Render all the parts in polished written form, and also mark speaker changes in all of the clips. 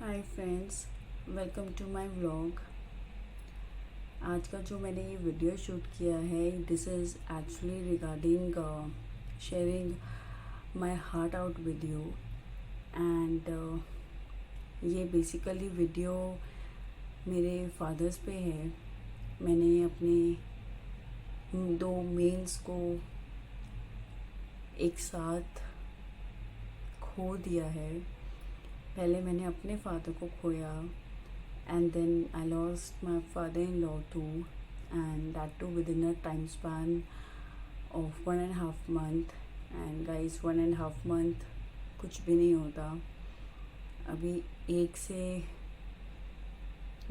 Speaker 1: Hi friends, welcome to my vlog. आज का जो मैंने ये वीडियो शूट किया है, this is actually regarding sharing my heart out video and ये बेसिकली वीडियो मेरे फादर्स पे है। मैंने अपने दो मेल्स को एक साथ खो दिया है। पहले मैंने अपने फादर को खोया and then I lost my father-in-law too, and that too within a time span of 1.5 month. And guys, 1.5 month कुछ भी नहीं होता। अभी एक से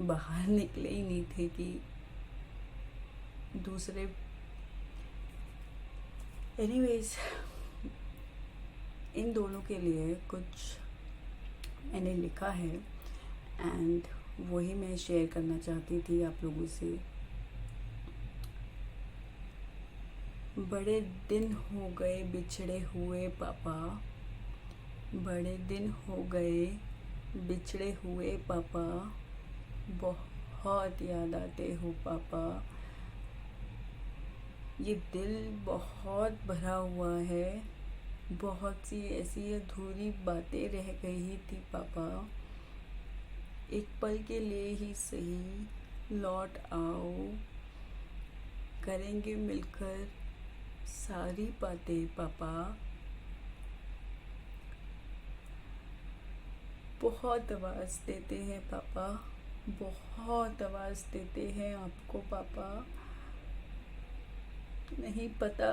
Speaker 1: बाहर निकले ही नहीं थे कि दूसरे एनीवेज इन दोनों के लिए कुछ मैंने लिखा है एंड वही मैं शेयर करना चाहती थी आप लोगों से। बड़े दिन हो गए बिछड़े हुए पापा, बड़े दिन हो गए बिछड़े हुए पापा, बहुत याद आते हो पापा। ये दिल बहुत भरा हुआ है, बहुत सी ऐसी अधूरी बातें रह गई थी पापा। एक पल के लिए ही सही लौट आओ, करेंगे मिलकर सारी बातें पापा। बहुत आवाज़ देते हैं पापा, बहुत आवाज़ देते हैं आपको पापा। नहीं पता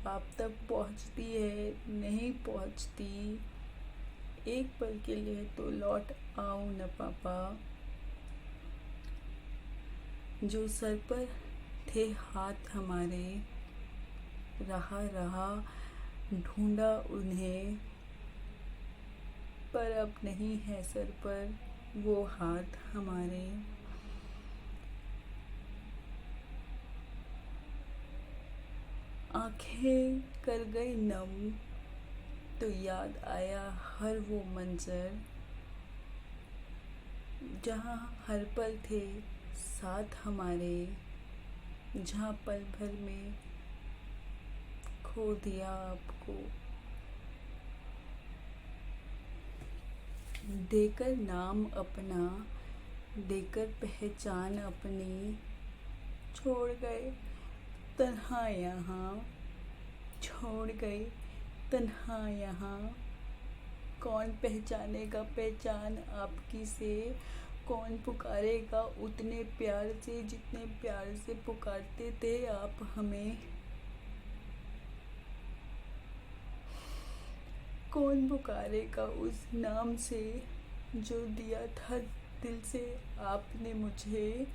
Speaker 1: आप तक पहुंचती है नहीं पहुंचती, एक पल के लिए तो लौट आओ न पापा। जो सर पर थे हाथ हमारे, रहा रहा ढूंढा उन्हें, पर अब नहीं है सर पर वो हाथ हमारे। आंखें कर गई नम तो याद आया हर वो मंजर, जहाँ हर पल थे साथ हमारे, जहाँ पल भर में खो दिया आपको। देकर नाम अपना, देकर पहचान अपनी, छोड़ गए तन्हा यहाँ, छोड़ गए तन्हा यहाँ। कौन पहचानेगा पहचान आपकी से, कौन पुकारेगा उतने प्यार से जितने प्यार से पुकारते थे आप हमें। कौन पुकारेगा उस नाम से जो दिया था दिल से आपने मुझे।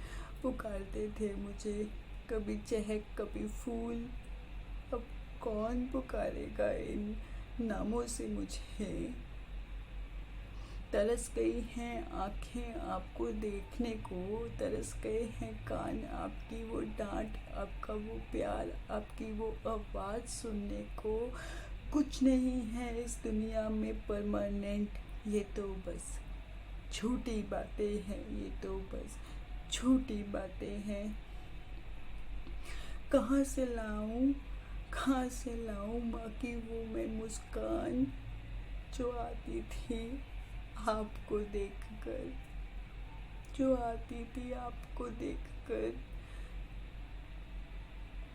Speaker 1: पुकारते थे मुझे कभी चहक कभी फूल, अब कौन पुकारेगा इन नामों से मुझे। तरस गई हैं आँखें आपको देखने को, तरस गए हैं कान आपकी वो डांट, आपका वो प्यार, आपकी वो आवाज़ सुनने को। कुछ नहीं है इस दुनिया में परमानेंट, ये तो बस झूठी बातें हैं, ये तो बस झूठी बातें हैं। कहाँ से लाऊं, कहाँ से लाऊं माँ की वो मैं मुस्कान, जो आती थी आपको देखकर, जो आती थी आपको देखकर।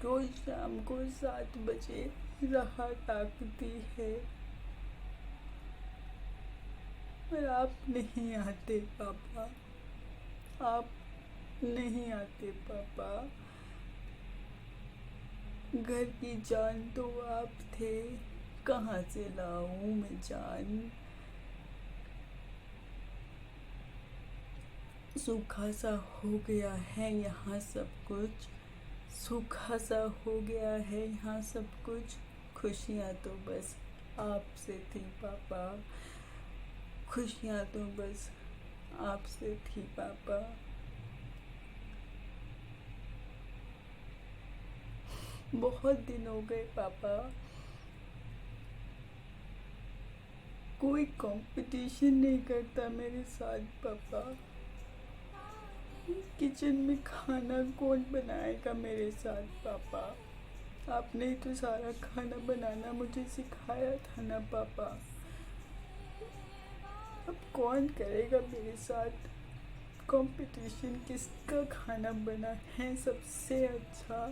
Speaker 1: रोज शाम को 7 बजे राह ताकती है, पर आप नहीं आते पापा, आप नहीं आते पापा। घर की जान तो आप थे, कहाँ से लाऊं मैं जान। सूखा सा हो गया है यहाँ सब कुछ, सूखा सा हो गया है यहाँ सब कुछ। खुशियाँ तो बस आपसे थी पापा, खुशियाँ तो बस आपसे थी पापा। बहुत दिन हो गए पापा, कोई कंपटीशन नहीं करता मेरे साथ पापा। किचन में खाना कौन बनाएगा मेरे साथ पापा? आपने ही तो सारा खाना बनाना मुझे सिखाया था ना पापा। अब कौन करेगा मेरे साथ कंपटीशन? किसका खाना बना है सबसे अच्छा?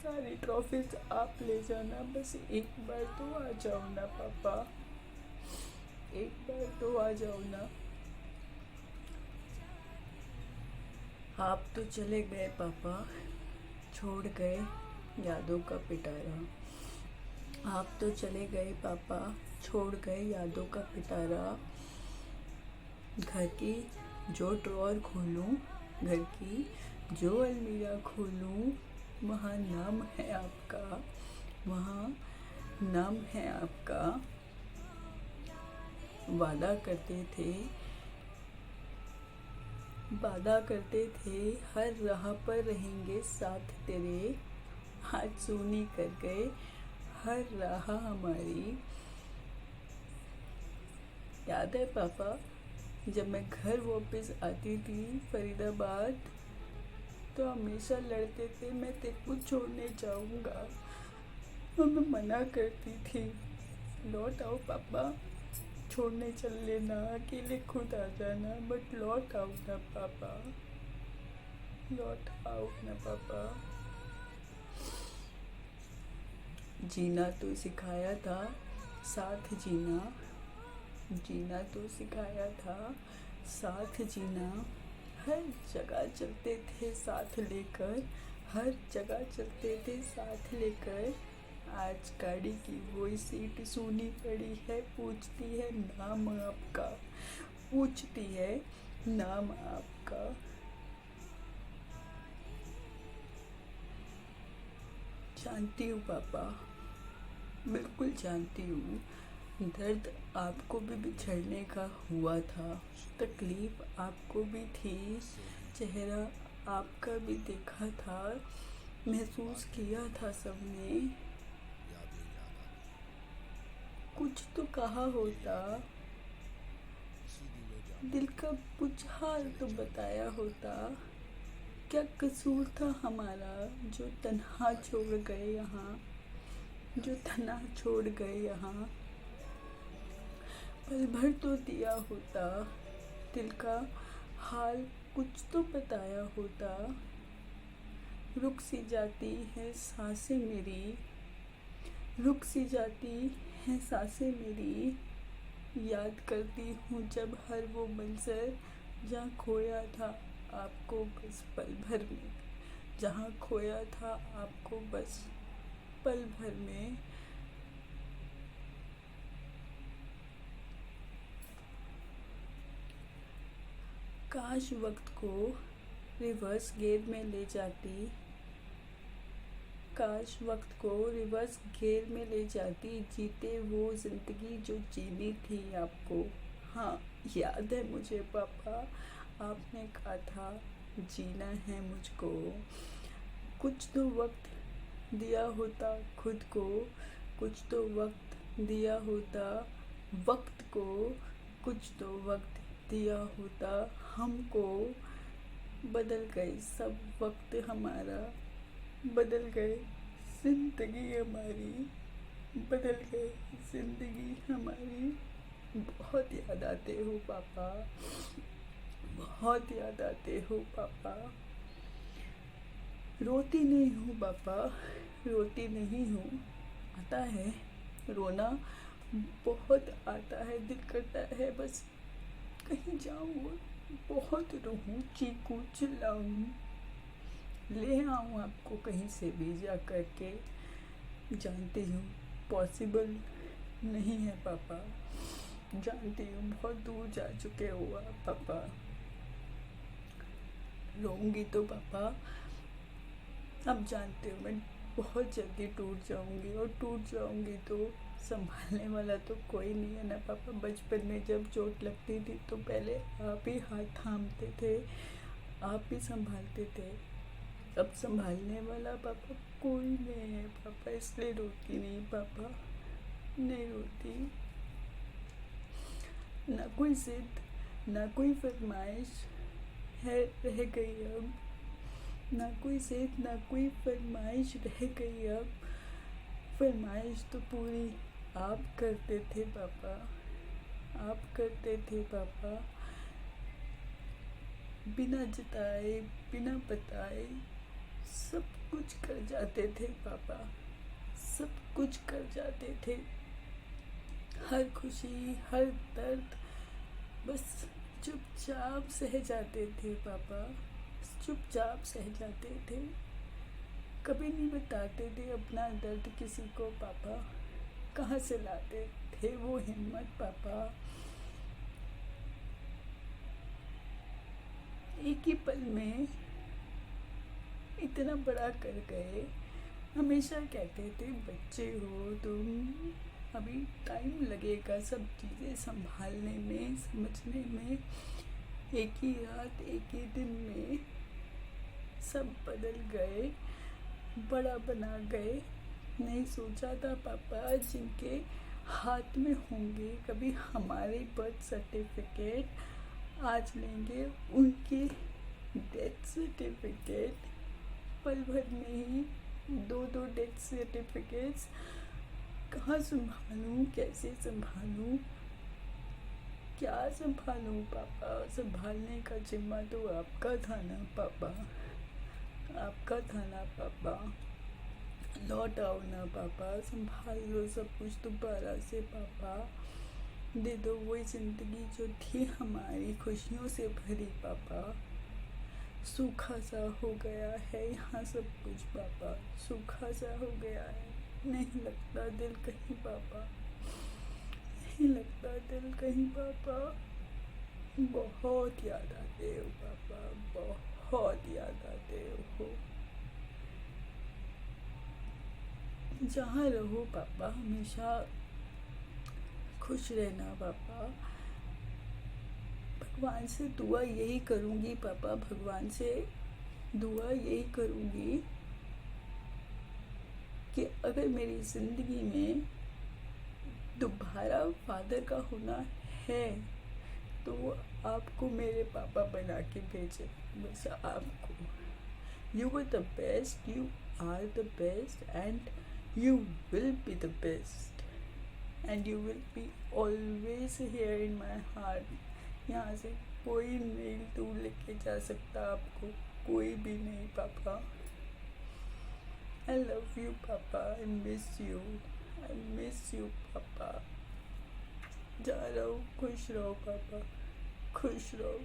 Speaker 1: सारी ट्रॉफीज आप ले जाना, बस एक बार तो आ जाओ ना पापा, एक बार तो आ जाओ ना। आप तो चले गए पापा, छोड़ गए यादों का पिटारा। आप तो चले गए पापा, छोड़ गए यादों का पिटारा। घर की जो ड्रॉअर खोलूं, घर की जो अलमीरा खोलूं, वहाँ नाम है आपका, वहाँ नाम है आपका। वादा करते थे, वादा करते थे हर राह पर रहेंगे साथ तेरे। आज सूनी कर गए हर राह हमारी। याद है पापा, जब मैं घर वापस आती थी फरीदाबाद, तो हमेशा लड़ते थे मैं तेरे को छोड़ने जाऊंगा, और मैं मना करती थी, लौट आओ पापा, छोड़ने चल लेना, अकेले खुद आ जाना, बट लौट आओ ना पापा, लौट आओ ना पापा। जीना तो सिखाया था, साथ जीना, जीना तो सिखाया था, साथ जीना। हर जगह चलते थे साथ लेकर, हर जगह चलते थे साथ लेकर। आज गाड़ी की वही सीट सूनी पड़ी है, पूछती है नाम आपका, पूछती है नाम आपका। जानती हूँ पापा, बिल्कुल जानती हूँ, दर्द आपको भी बिछड़ने का हुआ था, तकलीफ आपको भी थी, चेहरा आपका भी देखा था, महसूस किया था सबने। कुछ तो कहा होता, दिल का कुछ हाल तो बताया होता। क्या कसूर था हमारा जो तन्हा छोड़ गए यहाँ, जो तन्हा छोड़ गए यहाँ। पल भर तो दिया होता, दिल का हाल कुछ तो बताया होता। रुक सी जाती है सांसें मेरी, रुक सी जाती है सांसें मेरी। याद करती हूँ जब हर वो मंजर, जहाँ खोया था आपको बस पल भर में, जहाँ खोया था आपको बस पल भर में। काश वक्त को रिवर्स गियर में ले जाती, काश वक्त को रिवर्स गियर में ले जाती, जीते वो ज़िंदगी जो जीनी थी आपको। हाँ, याद है मुझे पापा, आपने कहा था जीना है मुझको। कुछ तो वक्त दिया होता खुद को, कुछ तो वक्त दिया होता वक्त को, कुछ तो वक्त दिया होता हमको। बदल गए सब वक्त हमारा, बदल गए ज़िंदगी हमारी, बदल गए ज़िंदगी हमारी। बहुत याद आते हो पापा, बहुत याद आते हो पापा। रोती नहीं हूँ पापा, रोती नहीं हूँ। आता है रोना, बहुत आता है, दिल करता है बस कहीं जाऊँ, बहुत रोऊँ, चीखूँ, चिल्लाऊँ, ले आऊँ आपको कहीं से भी जा करके। जानती हूँ पॉसिबल नहीं है पापा, जानती हूँ बहुत दूर जा चुके हो आप पापा। रोऊंगी तो पापा, अब जानते हो मैं बहुत जल्दी टूट जाऊंगी, और टूट जाऊंगी तो संभालने वाला तो कोई नहीं है ना पापा। बचपन में जब चोट लगती थी तो पहले आप ही हाथ थामते थे, आप ही संभालते थे। अब संभालने वाला पापा कोई नहीं है पापा, इसलिए रोती नहीं पापा, नहीं रोती। ना कोई जिद, ना कोई फरमाइश है रह गई अब, ना कोई जिद, ना कोई फरमाइश रह गई अब। फरमाइश तो पूरी आप करते थे पापा, आप करते थे पापा। बिना जताए, बिना बताए सब कुछ कर जाते थे पापा, सब कुछ कर जाते थे। हर खुशी, हर दर्द बस चुपचाप सह जाते थे पापा, चुपचाप सह जाते थे। कभी नहीं बताते थे अपना दर्द किसी को पापा। कहाँ से लाते थे वो हिम्मत पापा। एक ही पल में इतना बड़ा कर गए। हमेशा कहते थे बच्चे हो तुम, अभी टाइम लगेगा सब चीज़ें संभालने में, समझने में। एक ही रात, एक ही दिन में सब बदल गए, बड़ा बना गए। नहीं सोचा था पापा जिनके हाथ में होंगे कभी हमारे बर्थ सर्टिफिकेट, आज लेंगे उनके डेथ सर्टिफिकेट। पल भर में ही दो डेथ सर्टिफिकेट्स। कहाँ संभालूं, कैसे संभालूं, क्या संभालूं पापा। संभालने का जिम्मा तो आपका था ना पापा, आपका था ना पापा। लौट आओ ना पापा, संभाल लो सब कुछ दोबारा से पापा। दे दो वही ज़िंदगी जो थी हमारी खुशियों से भरी पापा। सूखा सा हो गया है यहाँ सब कुछ पापा, सूखा सा हो गया है। नहीं लगता दिल कहीं पापा, नहीं लगता दिल कहीं पापा। बहुत याद आते हो पापा, बहुत याद आते हो। जहाँ रहो पापा हमेशा खुश रहना पापा। भगवान से दुआ यही करूँगी पापा, भगवान से दुआ यही करूँगी कि अगर मेरी ज़िंदगी में दोबारा फादर का होना है तो वो आपको मेरे पापा बना के भेजे, बस आपको। You were the best, you are the best, and you will be the best, and you will be always here in my heart. यहाँ से कोई नहीं दूर लेके जा सकता आपको, कोई भी नहीं पापा। I love you पापा, I miss you, I miss you पापा। जा रहा हूँ, खुश रहो पापा, खुश रहो।